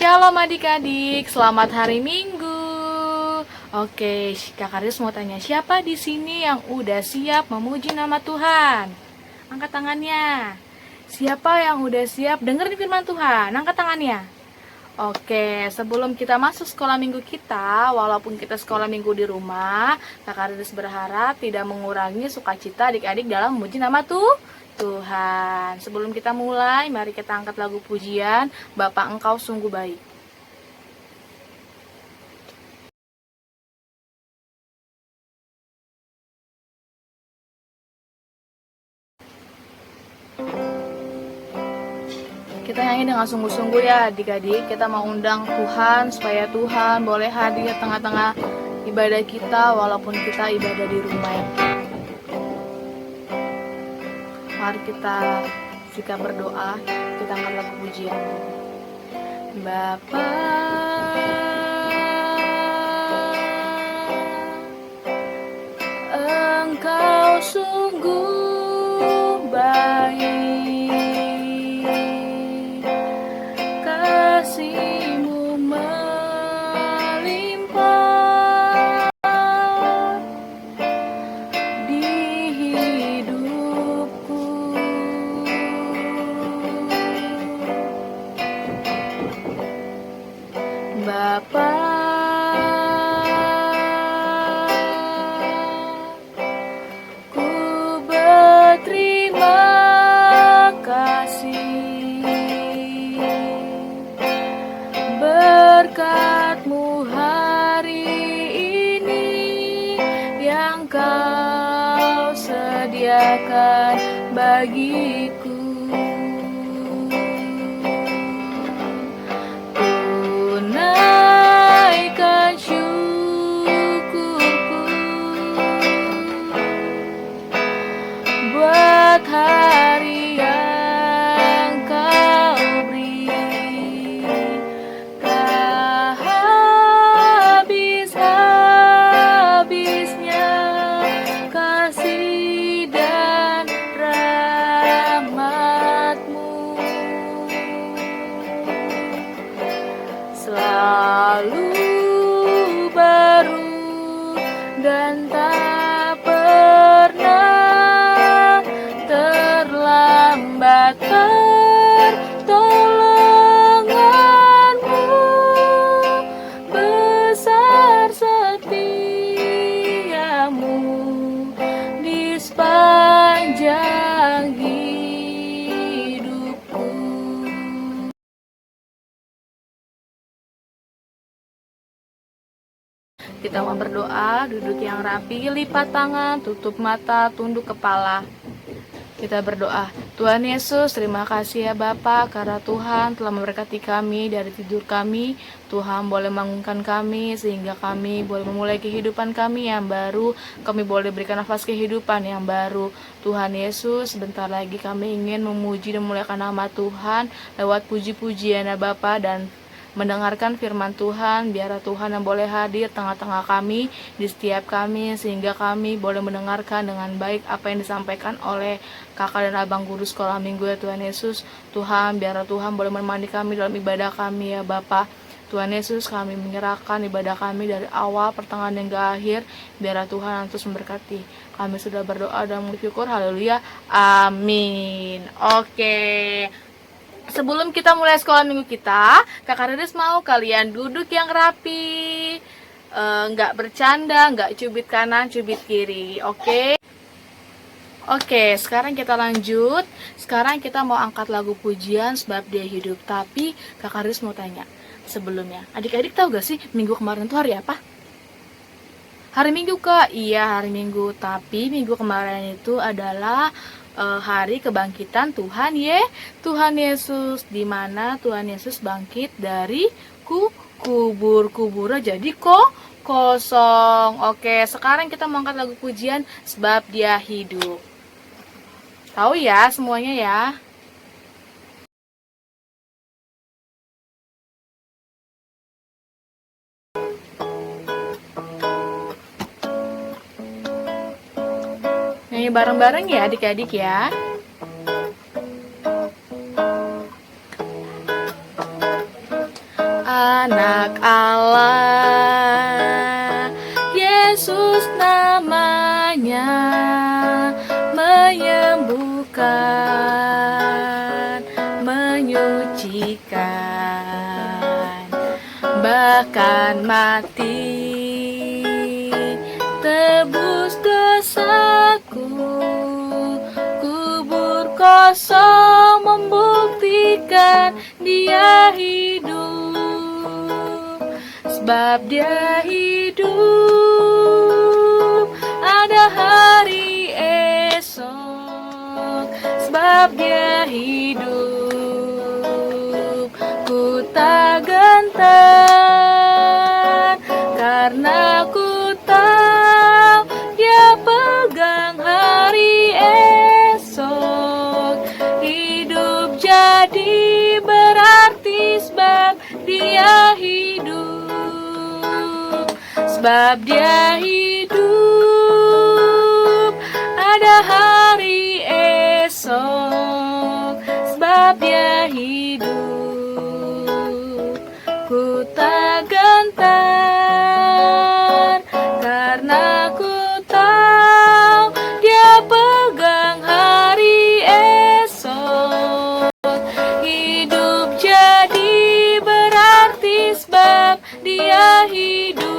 Shalom adik-adik, selamat hari Minggu. Oke, Kak Karis mau tanya, siapa di sini yang udah siap memuji nama Tuhan? Angkat tangannya. Siapa yang udah siap dengerin firman Tuhan? Angkat tangannya. Oke, sebelum kita masuk sekolah minggu kita, walaupun kita sekolah minggu di rumah, Kak Karis berharap tidak mengurangi sukacita adik-adik dalam memuji nama Tuhan. Sebelum kita mulai, mari kita angkat lagu pujian, Bapa Engkau sungguh baik. Kita nyanyi dengan sungguh-sungguh ya adik-adik. Kita mau undang Tuhan supaya Tuhan boleh hadir di tengah-tengah ibadah kita walaupun kita ibadah di rumah ya. Mari kita jika berdoa, kita angkat lagu pujian. Bapa Engkau sungguh baik, kasih-Mu melimpah di hidupku. Bapa, ku berterima kasih berkat-Mu hari ini yang Kau sediakan bagiku. Tunaikan syukurku buat hari yang Kau beri. Tak habis-habisnya kasih dan rahmat-Mu, selalu baru dan tak pernah terlambat. Pertolongan-Mu besar, setia-Mu di sepanjang hidupku. Kita mau berdoa, duduk yang rapi, lipat tangan, tutup mata, tunduk kepala. Kita berdoa. Tuhan Yesus, terima kasih ya Bapa, karena Tuhan telah memberkati kami dari tidur kami. Tuhan boleh membangunkan kami sehingga kami boleh memulai kehidupan kami yang baru. Kami boleh berikan nafas kehidupan yang baru. Tuhan Yesus, sebentar lagi kami ingin memuji dan memuliakan nama Tuhan lewat puji-pujian ya Bapa, dan mendengarkan firman Tuhan. Biar Tuhan yang boleh hadir tengah-tengah kami, di setiap kami, sehingga kami boleh mendengarkan dengan baik apa yang disampaikan oleh kakak dan abang guru sekolah minggu ya Tuhan Yesus. Tuhan, biar Tuhan boleh menemani kami dalam ibadah kami ya Bapa. Tuhan Yesus, kami menyerahkan ibadah kami dari awal, pertengahan, hingga akhir. Biar Tuhan terus memberkati. Kami sudah berdoa dan bersyukur. Haleluya. Amin. Oke. Sebelum kita mulai sekolah minggu kita, Kakak Riris mau kalian duduk yang rapi, nggak bercanda, nggak cubit kanan, cubit kiri, oke? Oke, sekarang kita lanjut. Sekarang kita mau angkat lagu pujian sebab Dia hidup. Tapi Kakak Riris mau tanya sebelumnya, adik-adik tahu gak sih minggu kemarin tuh hari apa? Hari Minggu Kak, iya hari Minggu. Tapi minggu kemarin itu adalah hari kebangkitan Tuhan Yesus, di mana Tuhan Yesus bangkit dari kubur jadi kosong. Oke, sekarang kita mau angkat lagu pujian sebab Dia hidup. Tahu ya semuanya ya. Nyanyi bareng-bareng ya adik-adik ya. Anak Allah, Yesus namanya, menyembuhkan, menyucikan, bahkan mati tebus dosaku. Kubur kosong membuktikan Dia hidup, sebab Dia hidup. Ada hari esok, sebab Dia hidup. Ku tak gentar karena ku tahu Dia pegang hari esok. Hidup jadi berarti sebab Dia hidup, sebab Dia hidup. Ada hari esok, sebab Dia hidup. Ku tak gentar karena ku tahu Dia pegang hari esok. Hidup jadi berarti sebab Dia hidup.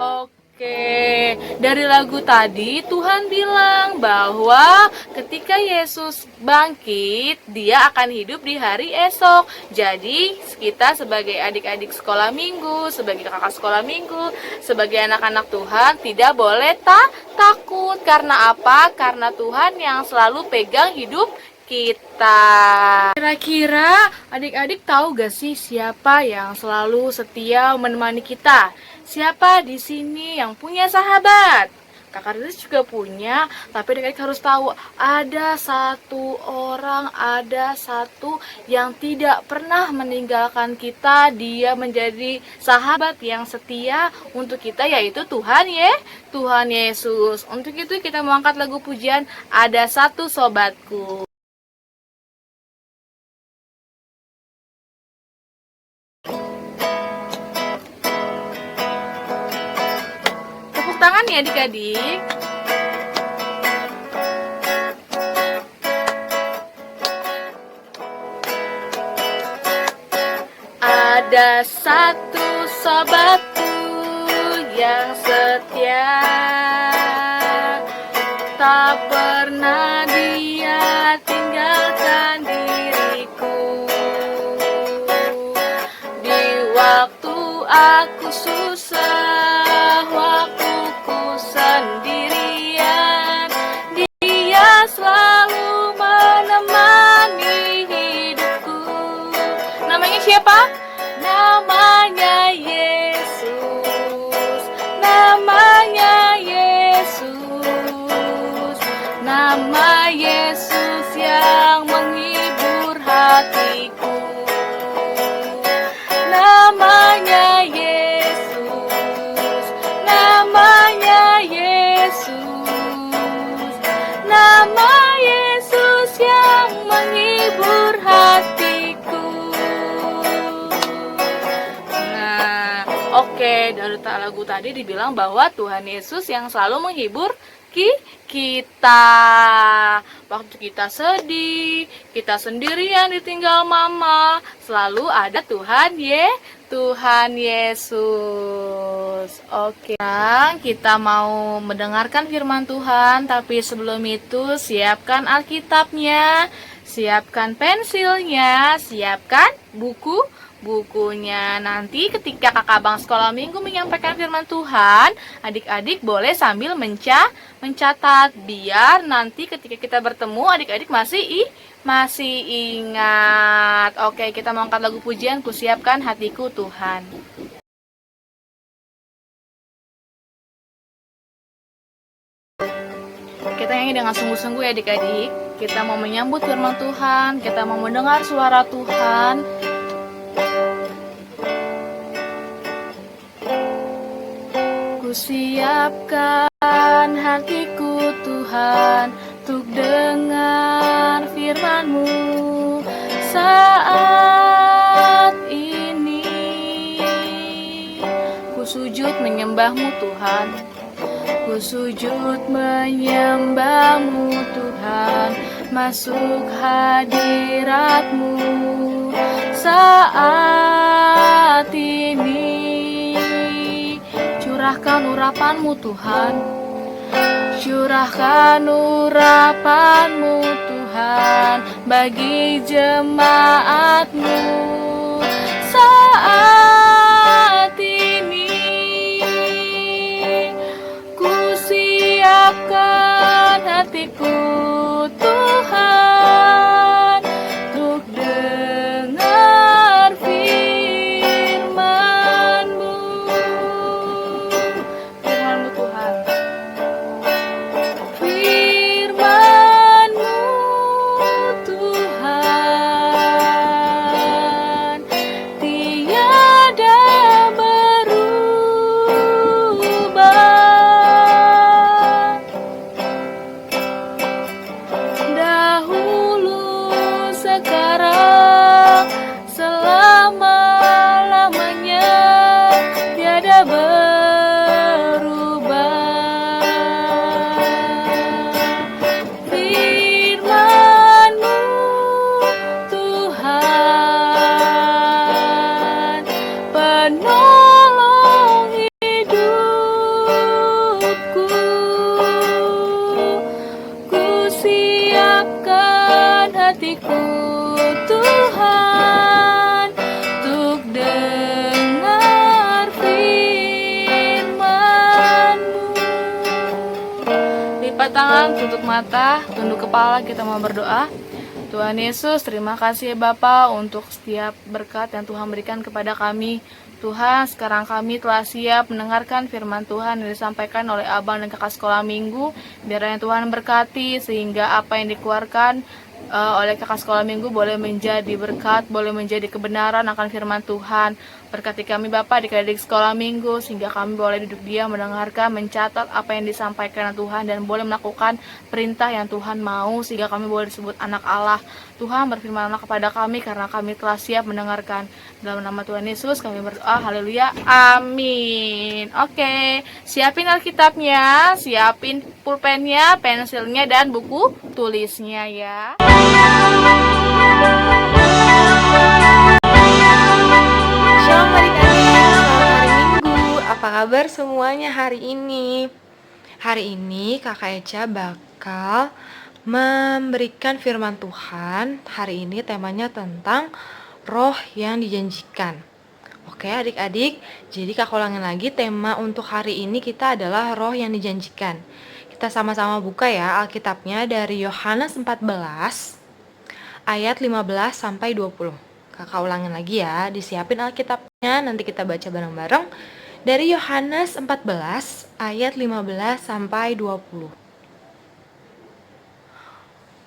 Oke, dari lagu tadi Tuhan bilang bahwa ketika Yesus bangkit, Dia akan hidup di hari esok. Jadi kita sebagai adik-adik sekolah minggu, sebagai kakak sekolah minggu, sebagai anak-anak Tuhan tidak boleh takut. Karena apa? Karena Tuhan yang selalu pegang hidup kita. Kira-kira adik-adik tahu gak sih siapa yang selalu setia menemani kita? Siapa di sini yang punya sahabat? Kakak Rilis juga punya, tapi adik-adik harus tahu ada satu orang, ada satu yang tidak pernah meninggalkan kita. Dia menjadi sahabat yang setia untuk kita, yaitu Tuhan Yesus. Untuk itu kita mau angkat lagu pujian Ada Satu Sobatku. Tangan ya adik-adik. Ada satu sobatku yang setia, tak pernah dia tinggalkan diriku. Di waktu aku susah, waktu sendirian, Dia selalu menemani hidupku. Namanya siapa? Namanya Yesus. Namanya Yesus. Nama Yesus yang menghibur hatiku. Namanya Yesus. Namanya Yesus. Nama Yesus yang menghibur hatiku. Nah, oke, dari lagu tadi dibilang bahwa Tuhan Yesus yang selalu menghibur kita. Waktu kita sedih, kita sendirian ditinggal mama, selalu ada Tuhan Yesus. Oke, kita mau mendengarkan firman Tuhan, tapi sebelum itu siapkan Alkitabnya, siapkan pensilnya, siapkan bukunya. Nanti ketika kakak abang sekolah minggu menyampaikan firman Tuhan, adik-adik boleh sambil mencatat, biar nanti ketika kita bertemu adik-adik masih ingat. Oke, kita mau angkat lagu pujian, Kusiapkan Hatiku Tuhan. Kita nyanyi dengan sungguh-sungguh ya adik-adik. Kita mau menyambut firman Tuhan, kita mau mendengar suara Tuhan. Kusiapkan hatiku Tuhan, untuk dengar firman-Mu saat ini. sujud menyembah-Mu Tuhan. Ku sujud menyembah-Mu Tuhan, masuk hadirat-Mu saat ini. Curahkan urapan-Mu Tuhan, curahkan urapan-Mu Tuhan bagi jemaat-Mu saat ini. Ku siapkan hatiku Tuhan untuk dengar firman-Mu. Firman-Mu Tuhan, firman-Mu Tuhan tiada berubah. Dahulu, sekarang, selama-lamanya tiada berubah. Firman-Mu Tuhan, penolong hidupku. Ku siapkan hatiku Tuhan untuk dengar firman-Mu. Lipat tangan, tutup mata, tunduk kepala, kita mau berdoa. Tuhan Yesus, terima kasih ya Bapa untuk setiap berkat yang Tuhan berikan kepada kami. Tuhan, sekarang kami telah siap mendengarkan firman Tuhan yang disampaikan oleh Abang dan Kakak Sekolah Minggu. Biarlah Tuhan berkati sehingga apa yang dikeluarkan oleh Kakak Sekolah Minggu boleh menjadi berkat, boleh menjadi kebenaran akan firman Tuhan. Berkati kami Bapa di adik Sekolah Minggu sehingga kami boleh duduk diam mendengarkan, mencatat apa yang disampaikan Tuhan dan boleh melakukan perintah yang Tuhan mau sehingga kami boleh disebut anak Allah. Tuhan berfirmanlah kepada kami karena kami telah siap mendengarkan. Dalam nama Tuhan Yesus kami berdoa, haleluya, amin. Oke, siapin Alkitabnya, siapin pulpennya, pensilnya, dan buku tulisnya ya. Shalom adik-adik, selamat hari Minggu. Apa kabar semuanya hari ini? Hari ini Kakak Eca bakal memberikan firman Tuhan. Hari ini temanya tentang roh yang dijanjikan. Oke adik-adik, jadi Kakak ulangin lagi, tema untuk hari ini kita adalah roh yang dijanjikan. Kita sama-sama buka ya Alkitabnya dari Yohanes 14 ayat 15 sampai 20. Kakak ulangin lagi ya, disiapin Alkitabnya, nanti kita baca bareng-bareng dari Yohanes 14 ayat 15 sampai 20.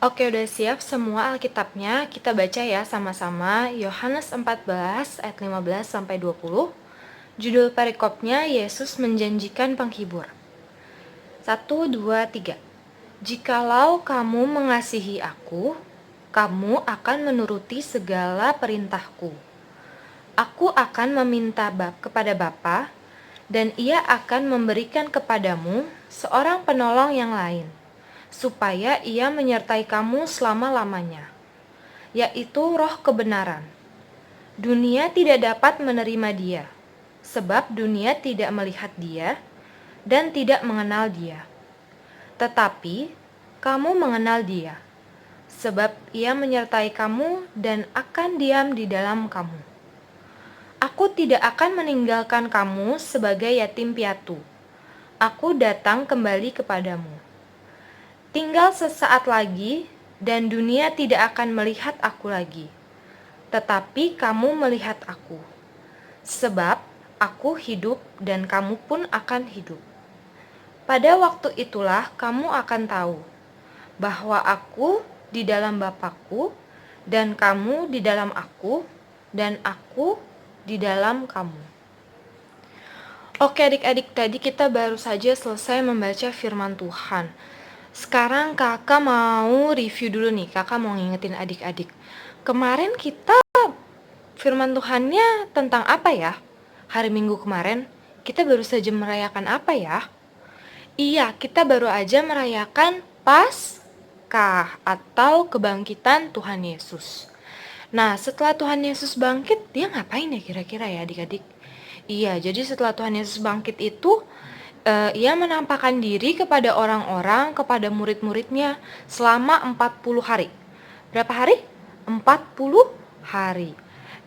Oke, udah siap semua Alkitabnya? Kita baca ya sama-sama Yohanes 14 ayat 15 sampai 20. Judul perikopnya Yesus menjanjikan penghibur. 1, 2, 3. Jikalau kamu mengasihi aku, kamu akan menuruti segala perintahku. Aku akan meminta kepada Bapa, dan Ia akan memberikan kepadamu seorang penolong yang lain, supaya Ia menyertai kamu selama-lamanya, yaitu Roh kebenaran. Dunia tidak dapat menerima Dia, sebab dunia tidak melihat Dia dan tidak mengenal Dia. Tetapi kamu mengenal Dia, sebab Ia menyertai kamu dan akan diam di dalam kamu. Aku tidak akan meninggalkan kamu sebagai yatim piatu. Aku datang kembali kepadamu. Tinggal sesaat lagi, dan dunia tidak akan melihat aku lagi. Tetapi kamu melihat aku, sebab aku hidup dan kamu pun akan hidup. Pada waktu itulah kamu akan tahu bahwa aku di dalam Bapa-Ku, dan kamu di dalam aku, dan aku di dalam kamu. Oke adik-adik, tadi kita baru saja selesai membaca firman Tuhan. Sekarang kakak mau review dulu nih, kakak mau ngingetin adik-adik. Kemarin kita firman Tuhannya tentang apa ya? Hari Minggu kemarin, kita baru saja merayakan apa ya? Iya, kita baru aja merayakan Paskah atau kebangkitan Tuhan Yesus. Nah, setelah Tuhan Yesus bangkit, dia ngapain ya kira-kira ya adik-adik? Iya, jadi setelah Tuhan Yesus bangkit itu, ia menampakkan diri kepada orang-orang, kepada murid-muridnya selama 40 hari. Berapa hari? 40 hari.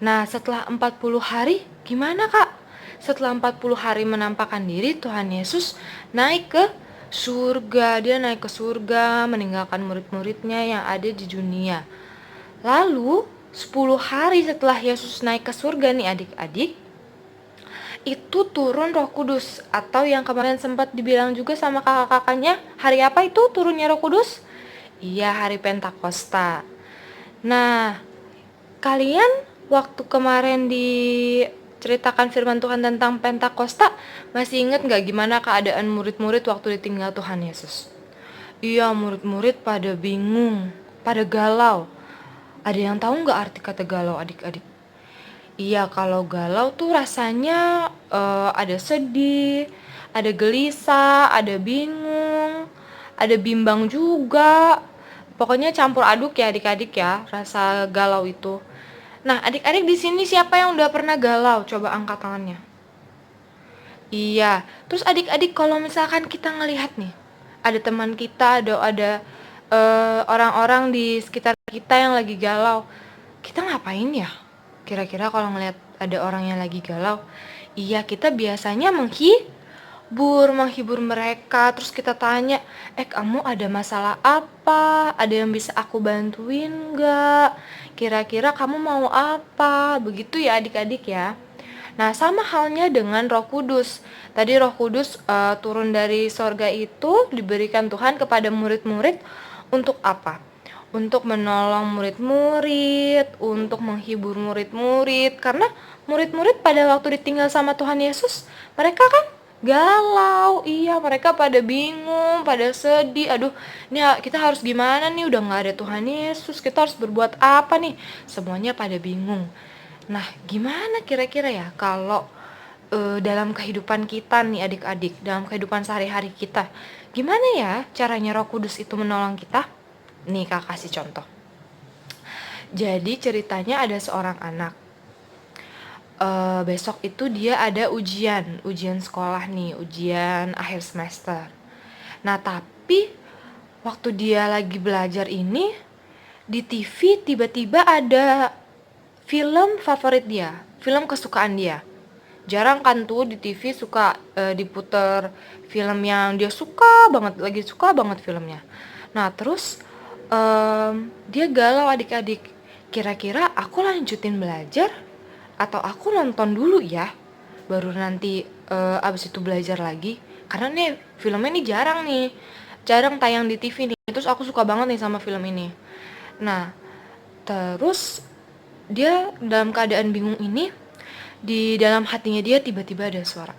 Nah, setelah 40 hari, gimana Kak? Setelah 40 hari menampakkan diri, Tuhan Yesus naik ke surga. Dia naik ke surga, meninggalkan murid-muridnya yang ada di dunia. Lalu 10 hari setelah Yesus naik ke surga nih adik-adik, itu turun Roh Kudus, atau yang kemarin sempat dibilang juga sama kakak-kakaknya, hari apa itu turunnya Roh Kudus? Iya, hari Pentakosta. Nah, kalian waktu kemarin diceritakan firman Tuhan tentang Pentakosta, masih ingat gak gimana keadaan murid-murid waktu ditinggal Tuhan Yesus? Iya, murid-murid pada bingung, pada galau. Ada yang tahu nggak arti kata galau adik-adik? Iya, kalau galau tuh rasanya ada sedih, ada gelisah, ada bingung, ada bimbang juga. Pokoknya campur aduk ya adik-adik ya, rasa galau itu. Nah, adik-adik di sini siapa yang udah pernah galau? Coba angkat tangannya. Iya, terus adik-adik kalau misalkan kita ngelihat nih, ada teman kita, ada orang-orang di sekitar kita yang lagi galau, kita ngapain ya? Kira-kira kalau ngelihat ada orang yang lagi galau, iya kita biasanya menghibur mereka, terus kita tanya, kamu ada masalah apa? Ada yang bisa aku bantuin nggak? Kira-kira kamu mau apa? Begitu ya adik-adik ya. Nah, sama halnya dengan Roh Kudus. Tadi Roh Kudus turun dari sorga itu diberikan Tuhan kepada murid-murid untuk apa? Untuk menolong murid-murid, untuk menghibur murid-murid. Karena murid-murid pada waktu ditinggal sama Tuhan Yesus, mereka kan galau. Iya, mereka pada bingung, pada sedih. Aduh, ini kita harus gimana nih? Udah gak ada Tuhan Yesus, kita harus berbuat apa nih? Semuanya pada bingung. Nah, gimana kira-kira ya kalau dalam kehidupan kita nih adik-adik, dalam kehidupan sehari-hari kita, gimana ya caranya Roh Kudus itu menolong kita? Nih Kak kasih contoh. Jadi ceritanya ada seorang anak. Besok itu dia ada ujian sekolah nih, ujian akhir semester. Nah, tapi waktu dia lagi belajar ini, di TV tiba-tiba ada film favorit dia, film kesukaan dia. Jarang kan tuh di TV suka diputer film yang dia suka banget, lagi suka banget filmnya. Nah, terus dia galau adik-adik. Kira-kira aku lanjutin belajar atau aku nonton dulu ya, baru nanti abis itu belajar lagi. Karena nih filmnya nih jarang tayang di TV nih. Terus aku suka banget nih sama film ini. Nah, terus dia dalam keadaan bingung ini, di dalam hatinya dia tiba-tiba ada suara.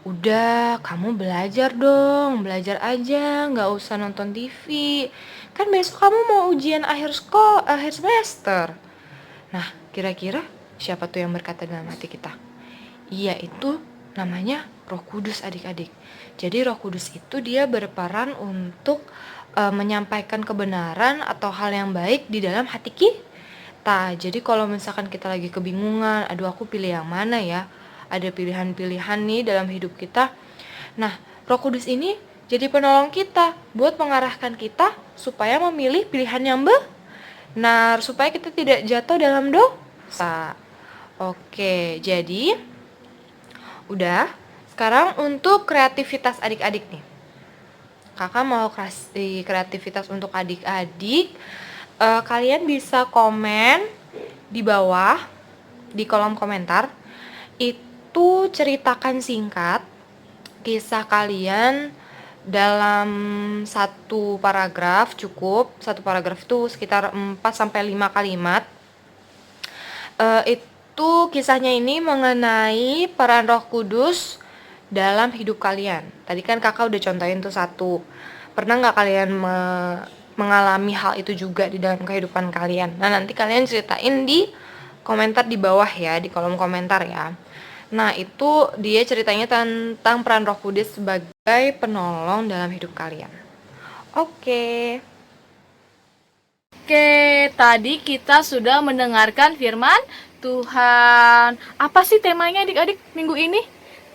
Udah, kamu belajar dong, belajar aja, gak usah nonton TV. Kan besok kamu mau ujian akhir semester. Nah, kira-kira siapa tuh yang berkata dalam hati kita? Iya, itu namanya Roh Kudus adik-adik. Jadi Roh Kudus itu dia berperan untuk menyampaikan kebenaran atau hal yang baik di dalam hati kita. Jadi kalau misalkan kita lagi kebingungan, aduh aku pilih yang mana ya? Ada pilihan-pilihan nih dalam hidup kita. Nah, Roh Kudus ini jadi penolong kita buat mengarahkan kita supaya memilih pilihan yang benar, supaya kita tidak jatuh dalam dosa. Oke, jadi udah. Sekarang untuk kreativitas adik-adik nih. Kakak mau kasih kreativitas untuk adik-adik. Kalian bisa komen di bawah di kolom komentar, itu ceritakan singkat kisah kalian dalam satu paragraf. Cukup satu paragraf itu sekitar 4-5 kalimat. Itu kisahnya ini mengenai peran Roh Kudus dalam hidup kalian. Tadi kan kakak udah contohin tuh satu. Pernah gak kalian mengalami hal itu juga di dalam kehidupan kalian? Nah, nanti kalian ceritain di komentar di bawah ya, di kolom komentar ya. Nah, itu dia ceritanya tentang peran Roh Kudus sebagai penolong dalam hidup kalian. Oke. Oke, tadi kita sudah mendengarkan firman Tuhan. Apa sih temanya adik-adik minggu ini?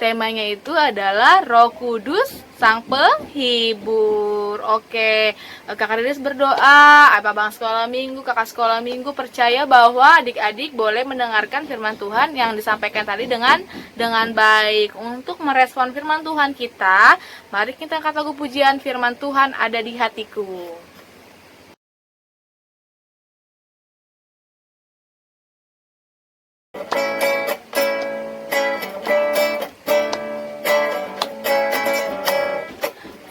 Temanya itu adalah Roh Kudus Sang Penghibur. Oke, Kakak Riris berdoa, Abang sekolah minggu, kakak sekolah minggu percaya bahwa adik-adik boleh mendengarkan firman Tuhan yang disampaikan tadi dengan baik. Untuk merespon firman Tuhan kita, mari kita angkat lagu pujian firman Tuhan ada di hatiku.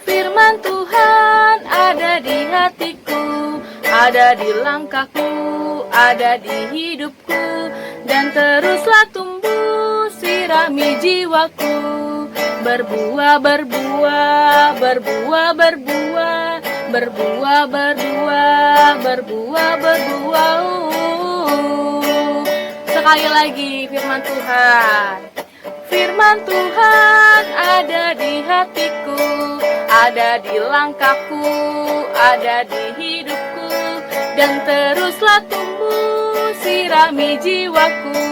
Firman Tuhan ada di hatiku, ada di langkahku, ada di hidupku, dan teruslah tumbuh sirami jiwaku. Berbuah, berbuah, berbuah, berbuah, berbuah, berbuah, berbuah, berbuah. Sekali lagi firman Tuhan. Firman Tuhan ada di hatiku, ada di langkahku, ada di hidupku, dan teruslah tumbuh sirami jiwaku.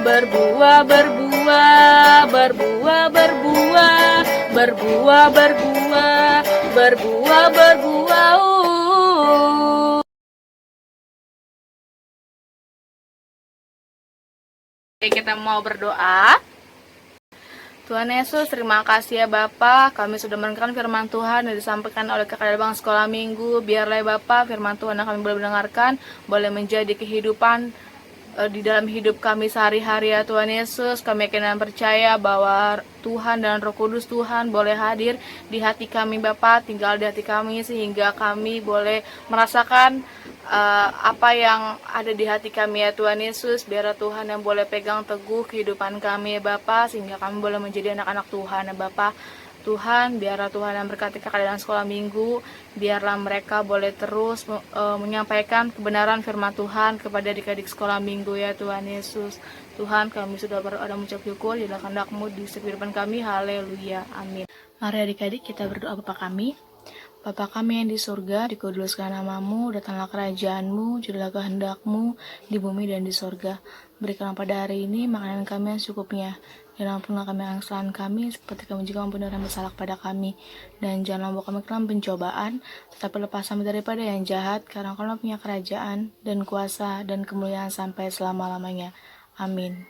Berbuah, berbuah, berbuah, berbuah, berbuah, berbuah, berbuah, berbuah. Oke, kita mau berdoa. Tuhan Yesus, terima kasih ya Bapak, kami sudah mendengarkan firman Tuhan yang disampaikan oleh kakak Abang sekolah minggu. Biarlah ya Bapak, firman Tuhan yang kami boleh mendengarkan, boleh menjadi kehidupan di dalam hidup kami sehari-hari ya Tuhan Yesus. Kami yakin dan percaya bahwa Tuhan dan Roh Kudus Tuhan boleh hadir di hati kami Bapak, tinggal di hati kami sehingga kami boleh merasakan apa yang ada di hati kami ya Tuhan Yesus. Biar Tuhan yang boleh pegang teguh kehidupan kami ya Bapak, sehingga kami boleh menjadi anak-anak Tuhan ya Bapak. Tuhan, biarlah Tuhan yang berkati kakak dalam sekolah minggu, biarlah mereka boleh terus menyampaikan kebenaran firman Tuhan kepada adik-adik sekolah minggu ya Tuhan Yesus. Tuhan, kami sudah berada mengucap syukur, jadilah kehendak-Mu di setiap kehidupan kami, haleluya, amin. Mari adik-adik kita berdoa Bapa kami. Bapa kami yang di surga, dikuduskan nama-Mu, datanglah kerajaan-Mu, jadilah kehendak-Mu di bumi dan di surga. Berikanlah pada hari ini makanan kami yang secukupnya, dan ampunlah kami yang kesalahan kami, seperti kami juga ampun orang yang bersalah kepada kami. Dan jangan membawa kami ke dalam pencobaan, tetapi lepas kami daripada yang jahat, karena Engkau punya kerajaan, dan kuasa, dan kemuliaan sampai selama-lamanya. Amin.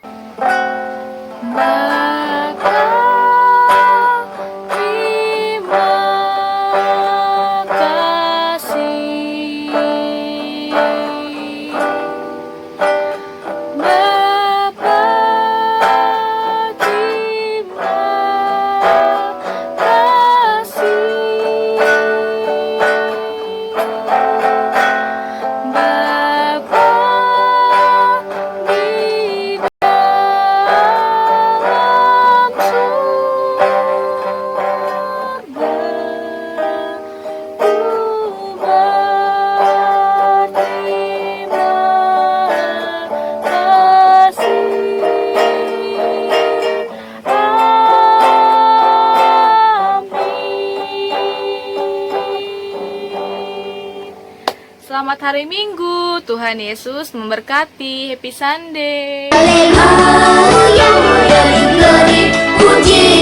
Selamat hari Minggu, Tuhan Yesus memberkati. Happy Sunday. Haleluya, glory, glory, puji